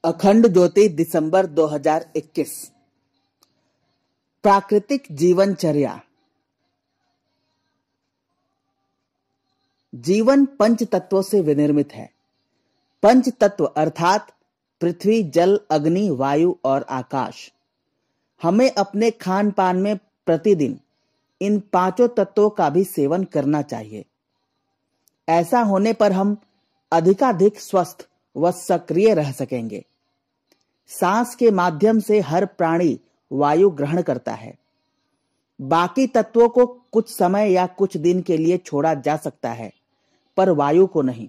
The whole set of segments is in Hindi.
अखंड ज्योति दिसंबर 2021। प्राकृतिक जीवनचर्या। जीवन पंच तत्वों से विनिर्मित है। पंच तत्व अर्थात पृथ्वी, जल, अग्नि, वायु और आकाश। हमें अपने खान पान में प्रतिदिन इन पांचों तत्वों का भी सेवन करना चाहिए। ऐसा होने पर हम अधिकाधिक स्वस्थ व सक्रिय रह सकेंगे। सांस के माध्यम से हर प्राणी वायु ग्रहण करता है। बाकी तत्वों को कुछ समय या कुछ दिन के लिए छोड़ा जा सकता है, पर वायु को नहीं।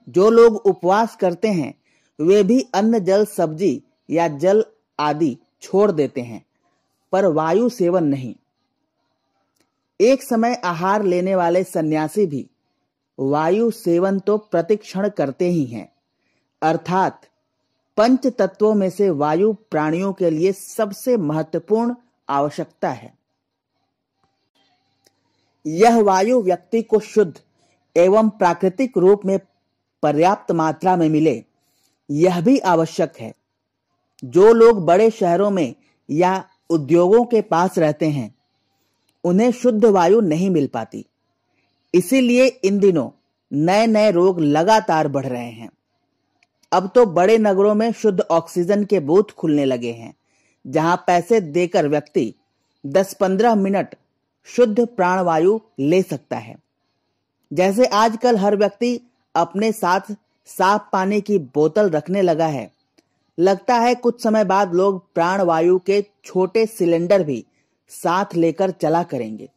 जो लोग उपवास करते हैं वे भी अन्न, जल, सब्जी या जल आदि छोड़ देते हैं, पर वायु सेवन नहीं। एक समय आहार लेने वाले सन्यासी भी वायु सेवन तो प्रतिक्षण करते ही हैं। अर्थात पंच तत्वों में से वायु प्राणियों के लिए सबसे महत्वपूर्ण आवश्यकता है। यह वायु व्यक्ति को शुद्ध एवं प्राकृतिक रूप में पर्याप्त मात्रा में मिले, यह भी आवश्यक है। जो लोग बड़े शहरों में या उद्योगों के पास रहते हैं उन्हें शुद्ध वायु नहीं मिल पाती। इसीलिए इन दिनों नए नए रोग लगातार बढ़ रहे हैं। अब तो बड़े नगरों में शुद्ध ऑक्सीजन के बूथ खुलने लगे हैं, जहां पैसे देकर व्यक्ति 10-15 मिनट शुद्ध प्राणवायु ले सकता है। जैसे आजकल हर व्यक्ति अपने साथ साफ पानी की बोतल रखने लगा है, लगता है कुछ समय बाद लोग प्राणवायु के छोटे सिलेंडर भी साथ लेकर चला करेंगे।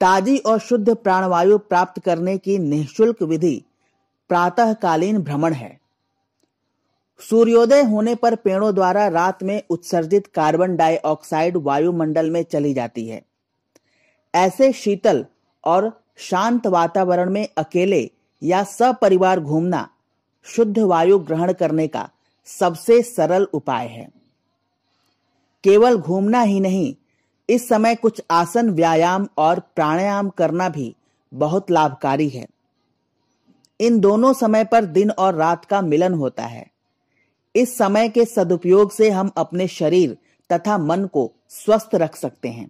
ताजी और शुद्ध प्राणवायु प्राप्त करने की निःशुल्क विधि प्रातःकालीन भ्रमण है। सूर्योदय होने पर पेड़ों द्वारा रात में उत्सर्जित कार्बन डाइऑक्साइड वायुमंडल में चली जाती है। ऐसे शीतल और शांत वातावरण में अकेले या सपरिवार घूमना शुद्ध वायु ग्रहण करने का सबसे सरल उपाय है। केवल घूमना ही नहीं, इस समय कुछ आसन, व्यायाम और प्राणायाम करना भी बहुत लाभकारी है। इन दोनों समय पर दिन और रात का मिलन होता है। इस समय के सदुपयोग से हम अपने शरीर तथा मन को स्वस्थ रख सकते हैं।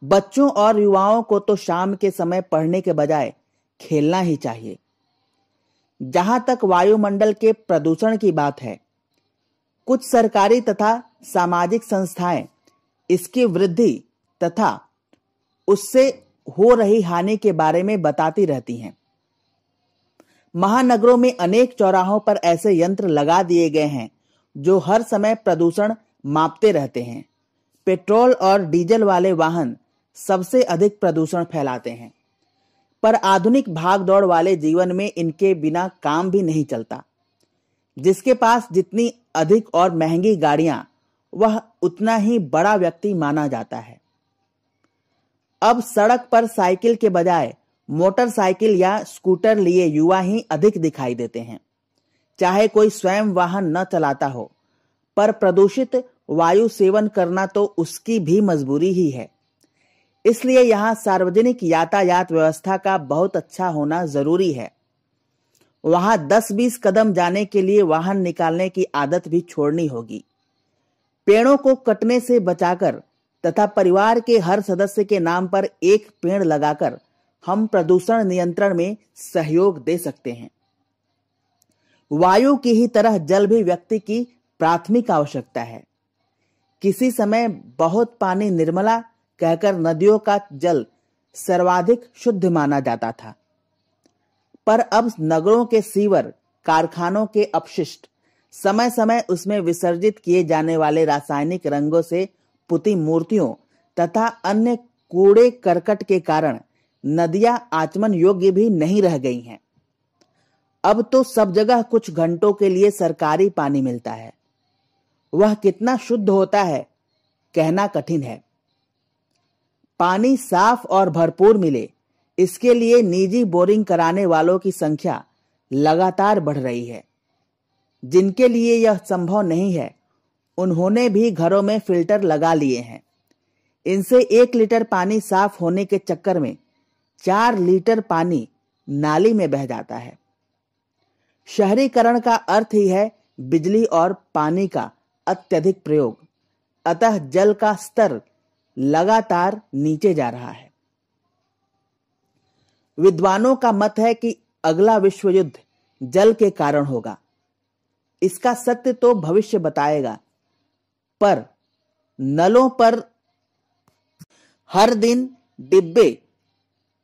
बच्चों और युवाओं को तो शाम के समय पढ़ने के बजाय खेलना ही चाहिए। जहां तक वायुमंडल के प्रदूषण की बात है, कुछ सरकारी तथा सामाजिक संस्थाएं इसकी वृद्धि तथा उससे हो रही हानि के बारे में बताती रहती हैं। महानगरों में अनेक चौराहों पर ऐसे यंत्र लगा दिए गए हैं जो हर समय प्रदूषण मापते रहते हैं। पेट्रोल और डीजल वाले वाहन सबसे अधिक प्रदूषण फैलाते हैं, पर आधुनिक भागदौड़ वाले जीवन में इनके बिना काम भी नहीं चलता। जिसके पास जितनी अधिक और महंगी गाड़ियां, वह उतना ही बड़ा व्यक्ति माना जाता है। अब सड़क पर साइकिल के बजाय मोटरसाइकिल या स्कूटर लिए युवा ही अधिक दिखाई देते हैं। चाहे कोई स्वयं वाहन न चलाता हो, पर प्रदूषित वायु सेवन करना तो उसकी भी मजबूरी ही है। इसलिए यहाँ सार्वजनिक यातायात व्यवस्था का बहुत अच्छा होना जरूरी है। वहां 10-20 कदम जाने के लिए वाहन निकालने की आदत भी छोड़नी होगी। पेड़ों को कटने से बचाकर तथा परिवार के हर सदस्य के नाम पर एक पेड़ लगाकर हम प्रदूषण नियंत्रण में सहयोग दे सकते हैं। वायु की ही तरह जल भी व्यक्ति की प्राथमिक आवश्यकता है। किसी समय बहुत पानी निर्मला कहकर नदियों का जल सर्वाधिक शुद्ध माना जाता था, पर अब नगरों के सीवर, कारखानों के अपशिष्ट, समय समय उसमें विसर्जित किए जाने वाले रासायनिक रंगों से पुती मूर्तियों तथा अन्य कूड़े करकट के कारण नदियां आचमन योग्य भी नहीं रह गई हैं। अब तो सब जगह कुछ घंटों के लिए सरकारी पानी मिलता है। वह कितना शुद्ध होता है, कहना कठिन है। पानी साफ और भरपूर मिले, इसके लिए निजी बोरिंग कराने वालों की संख्या लगातार बढ़ रही है। जिनके लिए यह संभव नहीं है, उन्होंने भी घरों में फिल्टर लगा लिए हैं। इनसे 1 लीटर पानी साफ होने के चक्कर में 4 लीटर पानी नाली में बह जाता है। शहरीकरण का अर्थ ही है बिजली और पानी का अत्यधिक प्रयोग, अतः जल का स्तर लगातार नीचे जा रहा है। विद्वानों का मत है कि अगला विश्व युद्ध जल के कारण होगा। इसका सत्य तो भविष्य बताएगा, पर नलों पर हर दिन डिब्बे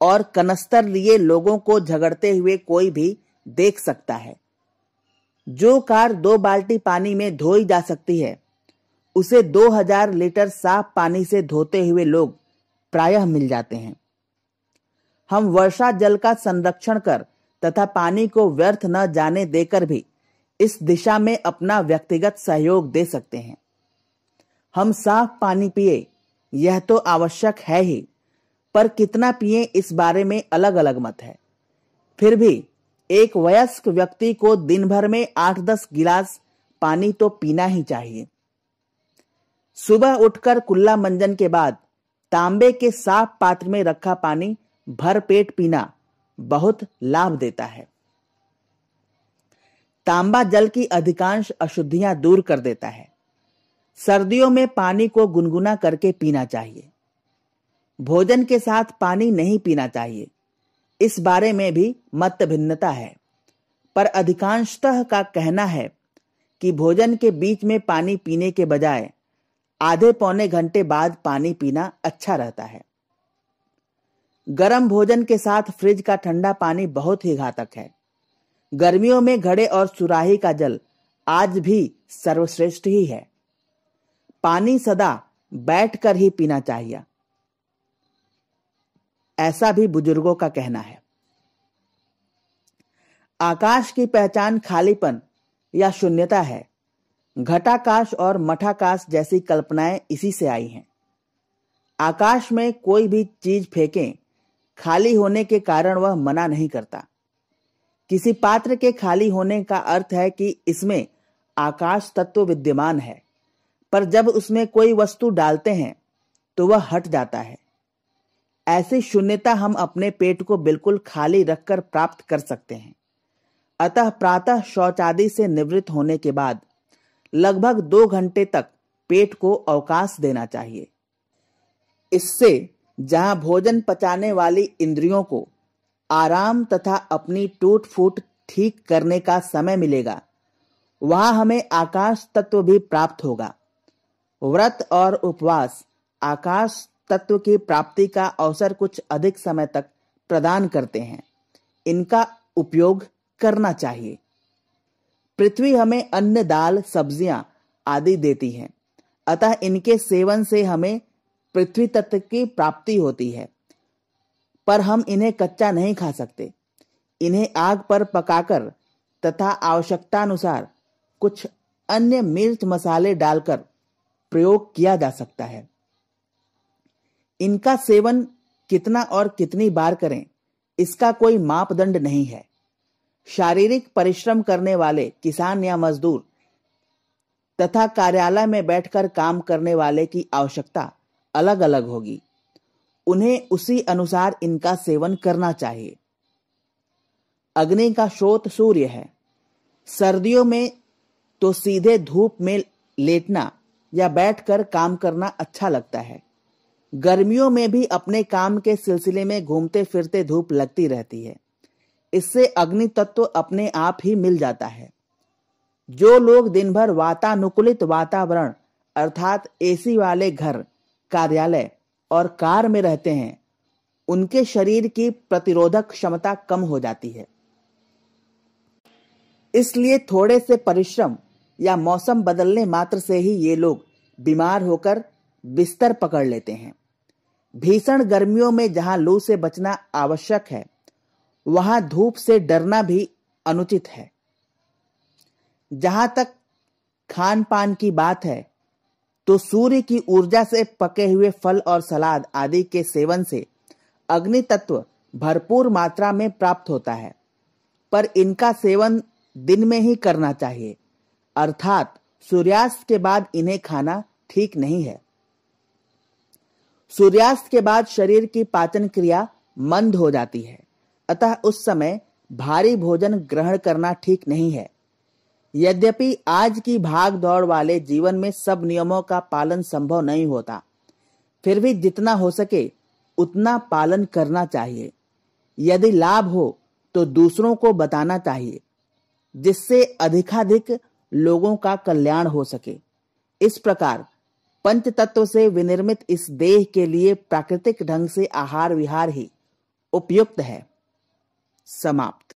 और कनस्तर लिए लोगों को झगड़ते हुए कोई भी देख सकता है। जो कार 2 बाल्टी पानी में धोई जा सकती है, उसे 2000 लीटर साफ पानी से धोते हुए लोग प्रायः मिल जाते हैं। हम वर्षा जल का संरक्षण कर तथा पानी को व्यर्थ न जाने देकर भी इस दिशा में अपना व्यक्तिगत सहयोग दे सकते हैं। हम साफ पानी पिए, यह तो आवश्यक है ही, पर कितना पिए इस बारे में अलग अलग मत है। फिर भी एक वयस्क व्यक्ति को दिन भर में 8-10 गिलास पानी तो पीना ही चाहिए। सुबह उठकर कुल्ला मंजन के बाद तांबे के साफ पात्र में रखा पानी भर पेट पीना बहुत लाभ देता है। तांबा जल की अधिकांश अशुद्धियां दूर कर देता है। सर्दियों में पानी को गुनगुना करके पीना चाहिए। भोजन के साथ पानी नहीं पीना चाहिए, इस बारे में भी मत भिन्नता है, पर अधिकांशतः का कहना है कि भोजन के बीच में पानी पीने के बजाय आधे पौने घंटे बाद पानी पीना अच्छा रहता है। गर्म भोजन के साथ फ्रिज का ठंडा पानी बहुत ही घातक है। गर्मियों में घड़े और सुराही का जल आज भी सर्वश्रेष्ठ ही है। पानी सदा बैठकर ही पीना चाहिए, ऐसा भी बुजुर्गों का कहना है। आकाश की पहचान खालीपन या शून्यता है। घटाकाश और मठाकाश जैसी कल्पनाएं इसी से आई हैं। आकाश में कोई भी चीज फेंकें, खाली होने के कारण वह मना नहीं करता। किसी पात्र के खाली होने का अर्थ है कि इसमें आकाश तत्व विद्यमान है, पर जब उसमें कोई वस्तु डालते हैं तो वह हट जाता है। ऐसी शून्यता हम अपने पेट को बिल्कुल खाली रखकर प्राप्त कर सकते हैं। अतः प्रातः शौच आदि से निवृत्त होने के बाद लगभग 2 घंटे तक पेट को अवकाश देना चाहिए। इससे जहां भोजन पचाने वाली इंद्रियों को आराम तथा अपनी टूट फूट ठीक करने का समय मिलेगा, वहां हमें आकाश तत्व भी प्राप्त होगा। व्रत और उपवास आकाश तत्व की प्राप्ति का अवसर कुछ अधिक समय तक प्रदान करते हैं। इनका उपयोग करना चाहिए। पृथ्वी हमें अन्न, दाल, सब्जियां आदि देती है, अतः इनके सेवन से हमें पृथ्वी तत्व की प्राप्ति होती है, पर हम इन्हें कच्चा नहीं खा सकते। इन्हें आग पर पकाकर तथा आवश्यकतानुसार कुछ अन्य मिर्च मसाले डालकर प्रयोग किया जा सकता है। इनका सेवन कितना और कितनी बार करें, इसका कोई मापदंड नहीं है। शारीरिक परिश्रम करने वाले किसान या मजदूर तथा कार्यालय में बैठकर काम करने वाले की आवश्यकता अलग अलग होगी। उन्हें उसी अनुसार इनका सेवन करना चाहिए। अग्नि का स्रोत सूर्य है। सर्दियों में तो सीधे धूप में लेटना या बैठकर काम करना अच्छा लगता है। गर्मियों में भी अपने काम के सिलसिले में घूमते फिरते धूप लगती रहती है। इससे अग्नि तत्व अपने आप ही मिल जाता है। जो लोग दिन भर वातानुकूलित वातावरण अर्थात एसी वाले घर, कार्यालय और कार में रहते हैं, उनके शरीर की प्रतिरोधक क्षमता कम हो जाती है। इसलिए थोड़े से परिश्रम या मौसम बदलने मात्र से ही ये लोग बीमार होकर बिस्तर पकड़ लेते हैं। भीषण गर्मियों में जहां लू से बचना आवश्यक है, वहां धूप से डरना भी अनुचित है। जहां तक खान पान की बात है, तो सूर्य की ऊर्जा से पके हुए फल और सलाद आदि के सेवन से अग्नि तत्व भरपूर मात्रा में प्राप्त होता है, पर इनका सेवन दिन में ही करना चाहिए, अर्थात सूर्यास्त के बाद इन्हें खाना ठीक नहीं है। सूर्यास्त के बाद शरीर की पाचन क्रिया मंद हो जाती है, अतः उस समय भारी भोजन ग्रहण करना ठीक नहीं है। यद्यपि आज की भाग दौड़ वाले जीवन में सब नियमों का पालन संभव नहीं होता, फिर भी जितना हो सके उतना पालन करना चाहिए। यदि लाभ हो तो दूसरों को बताना चाहिए, जिससे अधिकाधिक लोगों का कल्याण हो सके। इस प्रकार पंच तत्व से विनिर्मित इस देह के लिए प्राकृतिक ढंग से आहार विहार ही उपयुक्त है। समाप्त।